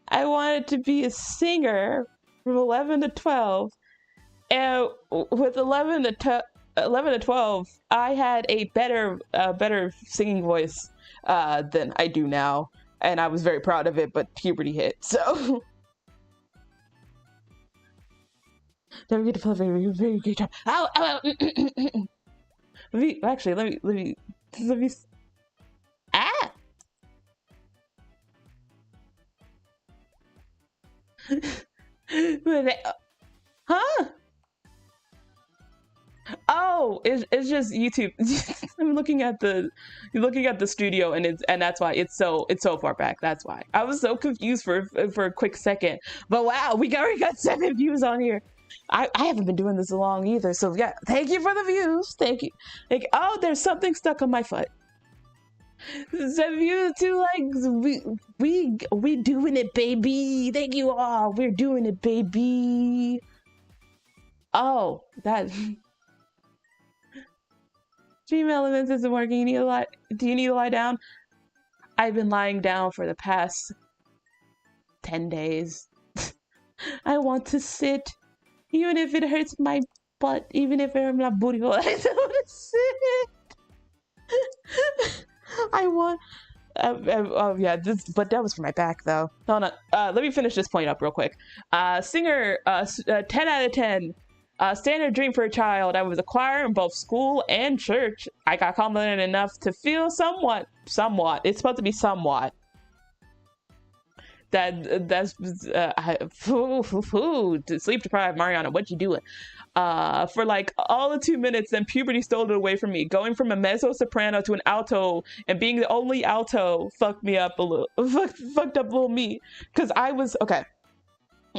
I wanted to be a singer from 11 to 12, and with 11 to 12, I had a better singing voice than I do now, and I was very proud of it, but puberty hit, so. Don't forget to play very, very great job. Actually, let me. Ah! Huh? Oh, it's just YouTube. I'm looking at the studio, and that's why it's so far back. That's why I was so confused for a quick second. But wow, we already got 7 views on here. I haven't been doing this long either. So yeah, thank you for the views. Thank you. Oh, there's something stuck on my foot. 7 views, 2 likes. We doing it, baby. Thank you all. We're doing it, baby. Oh, that Dream Elements isn't working. Do you need to lie down? I've been lying down for the past 10 days. I want to sit, even if it hurts my butt, even if it hurts my booty hole. I don't want to sit. I want. Oh yeah, but that was for my back though. Hold on. Let me finish this point up real quick. Singer, 10 out of 10. Standard dream for a child. I was a choir in both school and church. I got confident enough to feel somewhat. It's supposed to be somewhat. That's sleep deprived Mariana. What you doing? For like all of 2 minutes, then puberty stole it away from me. Going from a mezzo soprano to an alto and being the only alto fucked me up a little. Fucked up little me, because I was okay.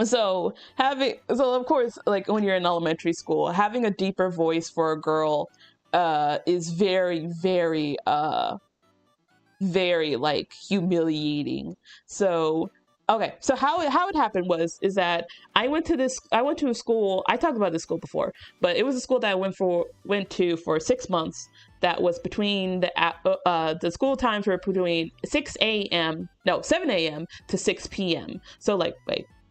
So of course, like when you're in elementary school, having a deeper voice for a girl is very, very very like humiliating. So okay, so how it happened is that I went to a school. I talked about this school before, but it was a school that I went to for 6 months. That was between the school times were between 7 a.m. to 6 p.m. So like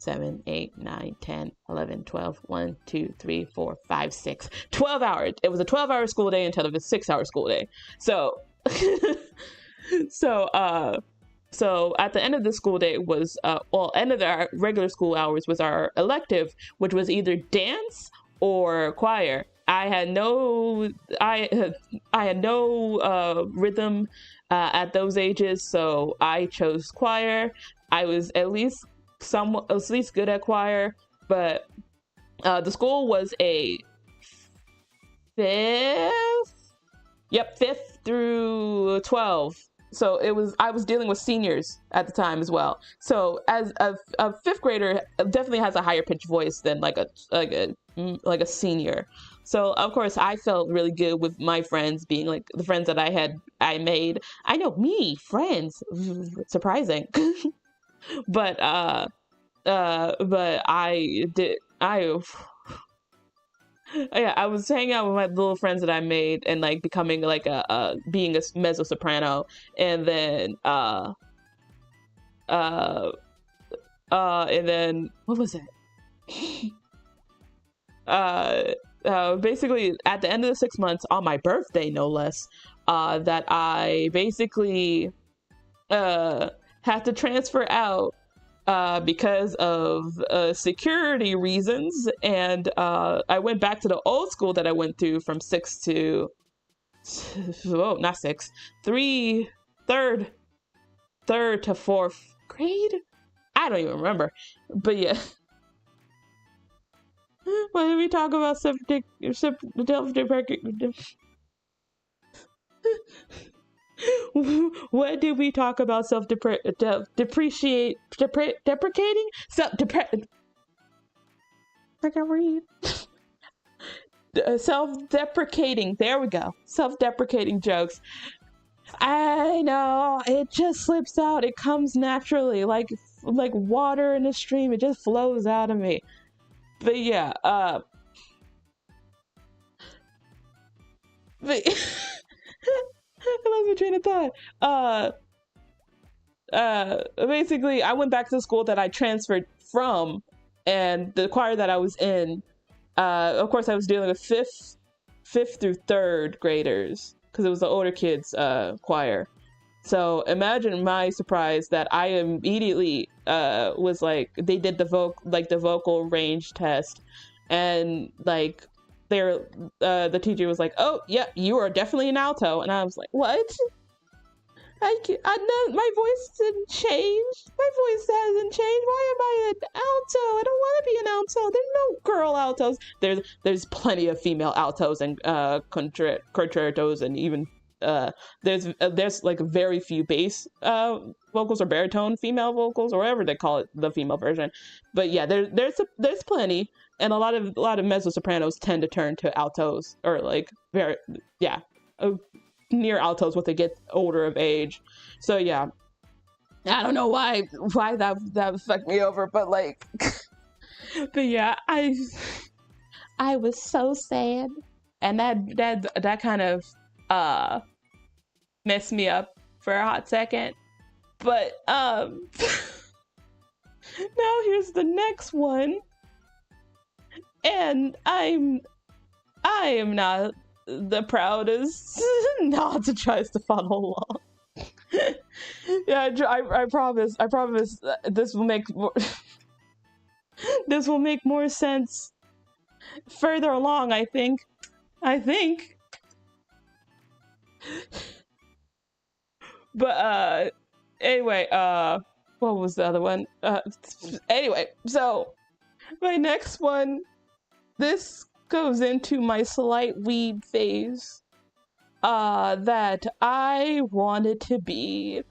7, 8, 9, 10, 11, 12, 1, 2, 3, 4, 5, 6, 12 hours. It was a 12-hour school day instead of a 6-hour school day. So, so at the end of the school day was, end of our regular school hours was our elective, which was either dance or choir. I had no rhythm at those ages, so I chose choir. I was at least good at choir, but the school was a 5th through 12. So I was dealing with seniors at the time as well. So as a 5th grader definitely has a higher pitched voice than like a senior. So of course I felt really good with my friends being like the friends that I made. I know friends, surprising. But I was hanging out with my little friends that I made and like becoming like being a mezzo soprano, and then what was it? Basically at the end of the 6 months, on my birthday no less, that I basically had to transfer out because of security reasons, and I went back to the old school that I went to from 6 to not 6, 3, third to 4th grade. I don't even remember, but yeah. What did we talk about? What did we talk about? Deprecating? I can read. Self-deprecating. There we go. Self-deprecating jokes. I know, it just slips out. It comes naturally, like water in a stream. It just flows out of me. But yeah, I lost my train of thought. Basically, I went back to the school that I transferred from, and the choir that I was in, of course, I was dealing with 5th through 3rd graders, because it was the older kids' choir. So imagine my surprise that I immediately was like, they did the vocal range test, and like the teacher was like, "Oh yeah, you are definitely an alto," and I was like, "What?" I know my voice didn't change. My voice hasn't changed. Why am I an alto? I don't want to be an alto. There's no girl altos. There's plenty of female altos and contraltos, and even there's like very few bass vocals or baritone female vocals or whatever they call it, the female version. But yeah, there's plenty, and a lot of mezzo sopranos tend to turn to altos, or like very yeah. Near altos when they get older of age. So yeah, I don't know why that fucked me over, but like but yeah, I was so sad, and that kind of messed me up for a hot second. But now here's the next one, and I am not the proudest not to tries to follow along. Yeah, I promise this will make more this will make more sense further along, I think. But anyway, what was the other one? Anyway, so my next one, this goes into my slight weeb phase, that I wanted to be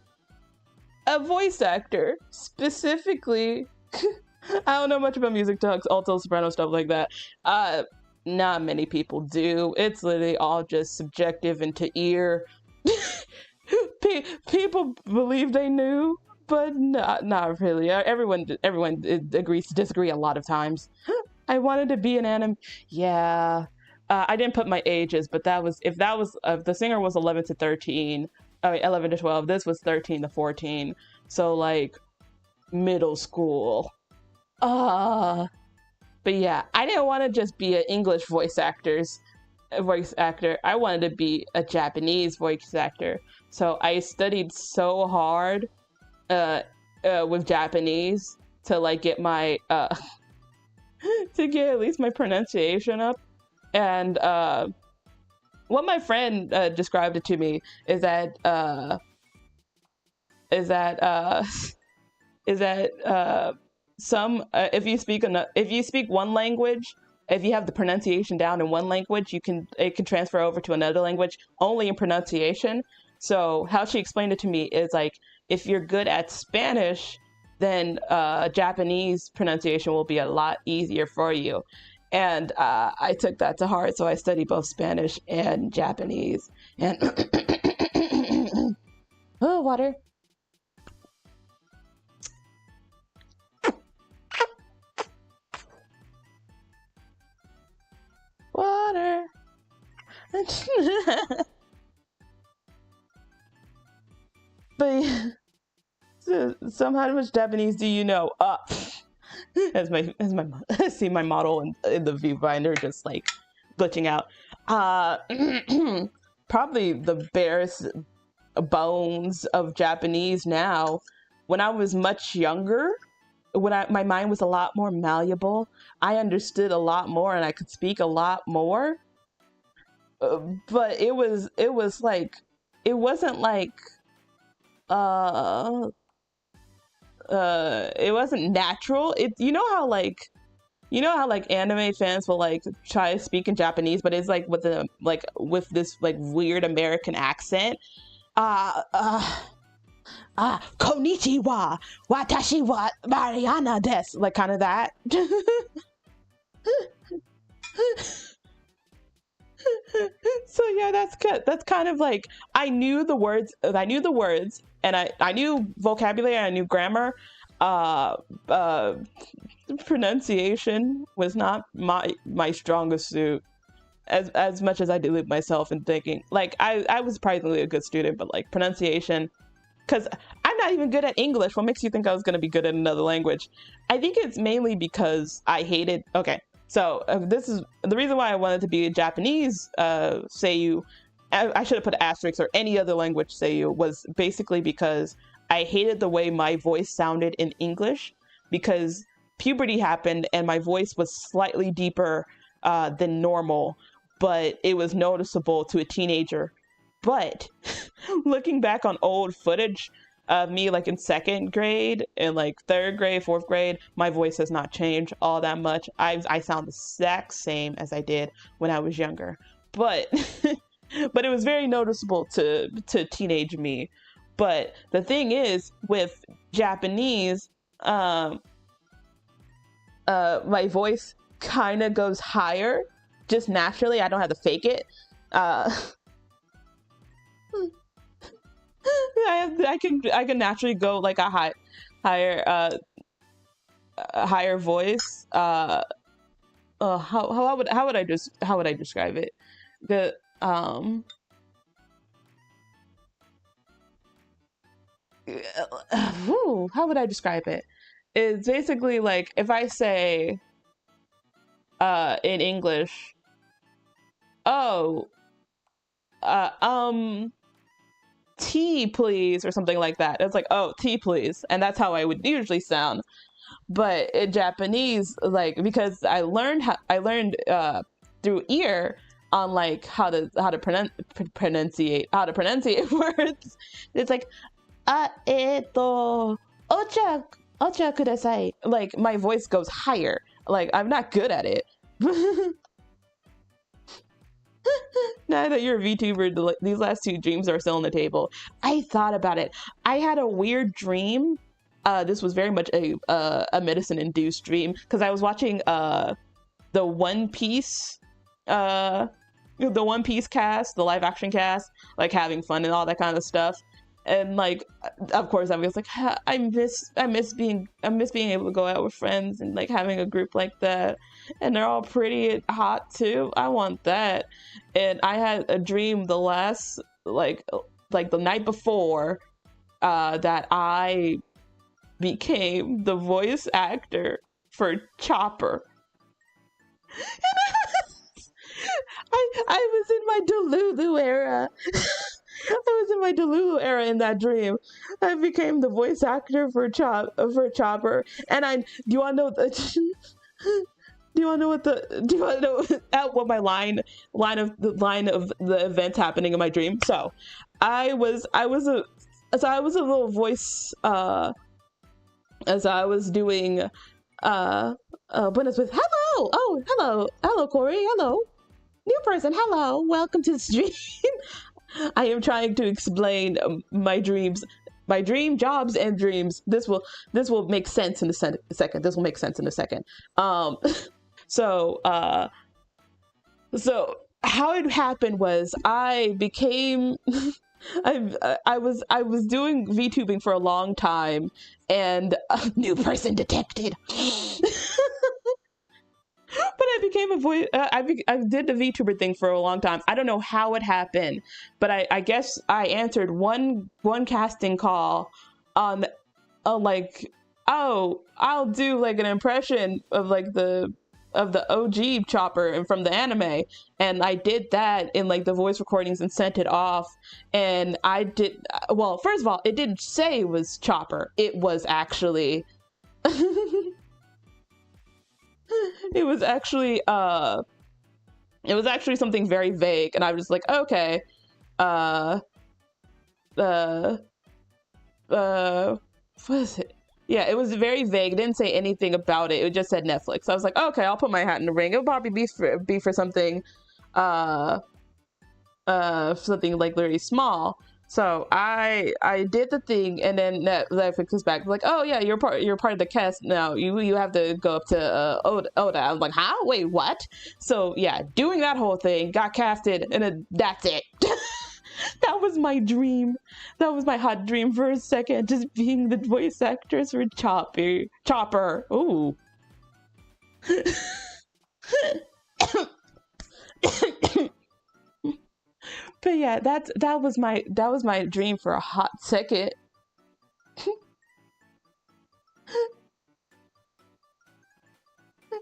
a voice actor, specifically. I don't know much about music talks, alto, soprano, stuff like that. Not many people do. It's literally all just subjective and to ear. People believe they knew, but not really. Everyone agrees to disagree a lot of times. I wanted to be an anime. Yeah, I didn't put my ages, but if the singer was 11 to 13, I mean 11 to 12. This was 13 to 14, so like middle school. But yeah, I didn't want to just be an English voice actor. I wanted to be a Japanese voice actor. So I studied so hard, with Japanese to like get my to get at least my pronunciation up. And what my friend described it to me is that if you speak one language, if you have the pronunciation down in one language, it can transfer over to another language only in pronunciation. So how she explained it to me is like, if you're good at Spanish, then Japanese pronunciation will be a lot easier for you. And I took that to heart, so I studied both Spanish and Japanese. And oh, water. Water. But so how much Japanese do you know? As my I see my model in the viewfinder just like glitching out. Probably the barest bones of Japanese now. When I was much younger, my mind was a lot more malleable, I understood a lot more and I could speak a lot more. But it wasn't like it wasn't natural. You know how like anime fans will like try to speak in Japanese, but it's like with this like weird American accent. Konnichiwa, watashi wa Mariana desu, like kind of that. So yeah, that's kind of like I knew the words, and I knew vocabulary, I knew grammar. Pronunciation was not my strongest suit, as much as I deluded myself in thinking like I was surprisingly a good student, but like pronunciation, because I'm not even good at English. What makes you think I was going to be good at another language? I think it's mainly because I hated. Okay, so this is the reason why I wanted to be a Japanese seiyuu. I should have put asterisks or any other language seiyuu, was basically because I hated the way my voice sounded in English, because puberty happened and my voice was slightly deeper than normal, but it was noticeable to a teenager. But looking back on old footage of me like in second grade and like third grade, fourth grade, my voice has not changed all that much. I sound the exact same as I did when I was younger, but but it was very noticeable to teenage me. But the thing is with Japanese, my voice kind of goes higher just naturally. I don't have to fake it. I can naturally go like a higher voice. How would I describe it? The how would I describe it? It's basically like if I say in English, oh, tea please, or something like that. It's like, oh, tea please, and that's how I would usually sound. But in Japanese, like, because I learned through ear on like how to pronunciate words. It's like ocha kudasai. Like my voice goes higher. Like I'm not good at it. Now that you're a VTuber, these last two dreams are still on the table. I thought about it. I had a weird dream. This was very much a medicine-induced dream because I was watching the One Piece cast, the live-action cast, like having fun and all that kind of stuff. And like, of course, I was like, I miss being able to go out with friends and like having a group like that. And they're all pretty and hot too. I want that. And I had a dream the last like the night before that I became the voice actor for Chopper. I was in my Delulu era. I was in my Delulu era in that dream. I became the voice actor for Chopper. And do you want to know what my line of the events happening in my dream? So, I was a little voice as I was doing Buenos with hello. Oh, hello Corey. Hello. New person. Hello. Welcome to the stream. I am trying to explain my dreams, my dream jobs and dreams. This will make sense in a second. This will make sense in a second. So how it happened was I became I was doing VTubing for a long time, and a new person detected. But I became a voice. I did the VTuber thing for a long time. I don't know how it happened, but I guess I answered one casting call on like, oh, I'll do like an impression of like the OG Chopper and from the anime, and I did that in like the voice recordings and sent it off. And I did well. First of all, it didn't say it was Chopper. It was actually. It was actually something very vague, and I was just like, okay, what is it? Yeah, it was very vague. It didn't say anything about it. It just said Netflix. So I was like, okay, I'll put my hat in the ring. It'll probably be for something something like very small. So I did the thing, and then Netflix was back like, oh yeah, you're part of the cast now. You have to go up to Oda. I was like, huh? Wait, what? So yeah, doing that whole thing, got casted, and then that's it. That was my dream. That was my hot dream for a second, just being the voice actress for Chopper. Ooh. But yeah, that was my dream for a hot second.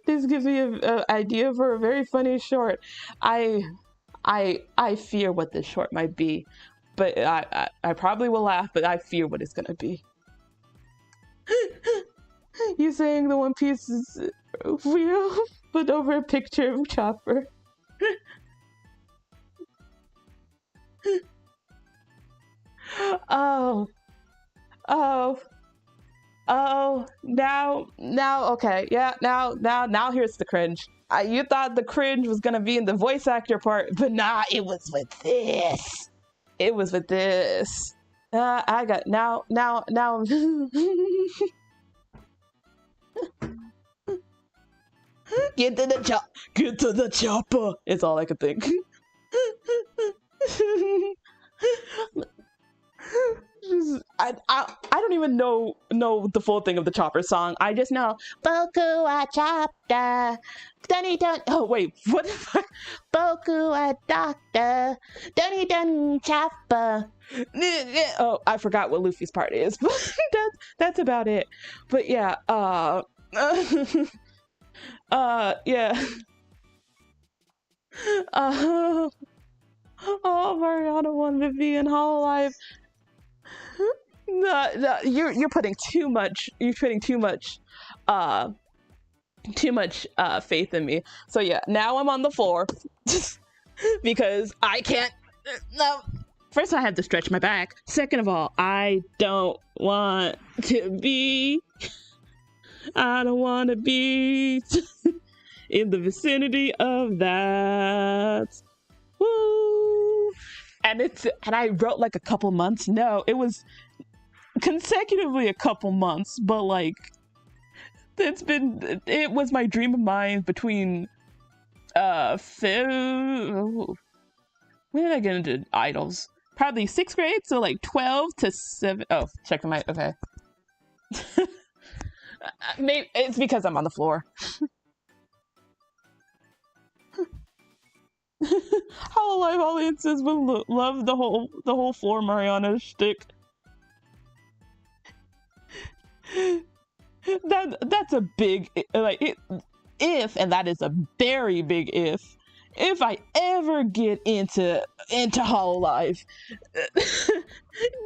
This gives me an idea for a very funny short. I fear what this short might be, but I probably will laugh, but I fear what it's gonna be. You saying the One Piece is real, but over a picture of Chopper. Oh, oh, okay, yeah, now here's the cringe. You thought the cringe was gonna be in the voice actor part, but nah, it was with this. It was with this. I got now. Get to the chop. Get to the chopper. It's all I could think. I don't even know the full thing of the Chopper song. I just know Boku wa chopper. Dunny dun. Oh wait, what the fuck? Boku wa doctor. Dunny dun chopper. Oh, I forgot what Luffy's part is, but that's about it. But yeah, yeah. Oh, Mariana wanted to be in Hololive. No, you're putting too much. You're putting too much faith in me. So yeah, now I'm on the floor because I can't. No. First, I have to stretch my back. Second of all, I don't want to be. I don't want to be in the vicinity of that. Woo! And I wrote like a couple months. No, it was consecutively a couple months, but like it was my dream of mine between when did I get into idols? Probably 6th grade, so like 12 to 7. Oh, check the mic. Okay. Maybe it's because I'm on the floor. Hololive audiences will love the whole floor Mariana shtick. That's a big if, and that is a very big if I ever get into Hololive,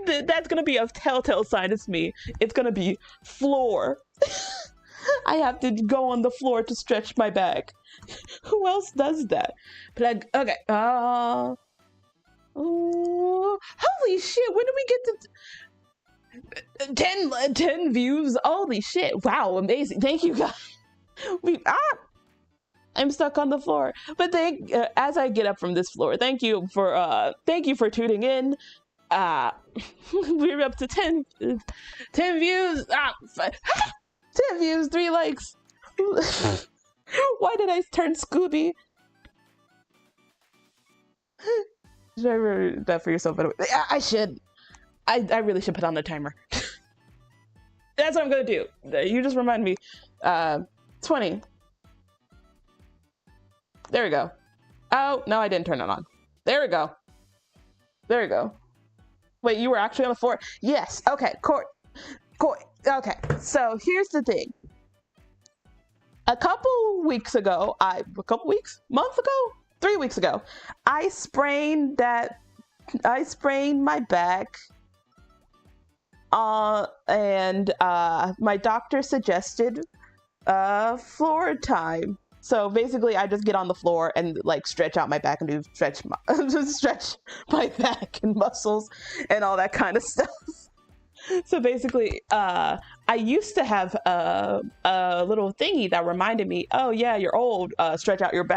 that's gonna be a telltale sign. It's me. It's gonna be floor. I have to go on the floor to stretch my back. Who else does that? But okay. Oh, holy shit! When did we get to 10 views? Holy shit! Wow, amazing! Thank you guys. I'm stuck on the floor. But as I get up from this floor, thank you for tuning in. We're up to 10 views. 10 views, 3 likes. Why did I turn Scooby? Should I remember that for yourself? I should. I really should put on the timer. That's what I'm gonna do. You just remind me. 20. There we go. Oh, no, I didn't turn it on. There we go. There we go. Wait, you were actually on the floor? Yes. Okay, Court. Okay, so here's the thing. A couple weeks ago, months ago, 3 weeks ago, I sprained my back. And my doctor suggested floor time. So basically, I just get on the floor and like stretch out my back and stretch my back and muscles and all that kind of stuff. So basically, I used to have a little thingy that reminded me, oh yeah, you're old, stretch out your back.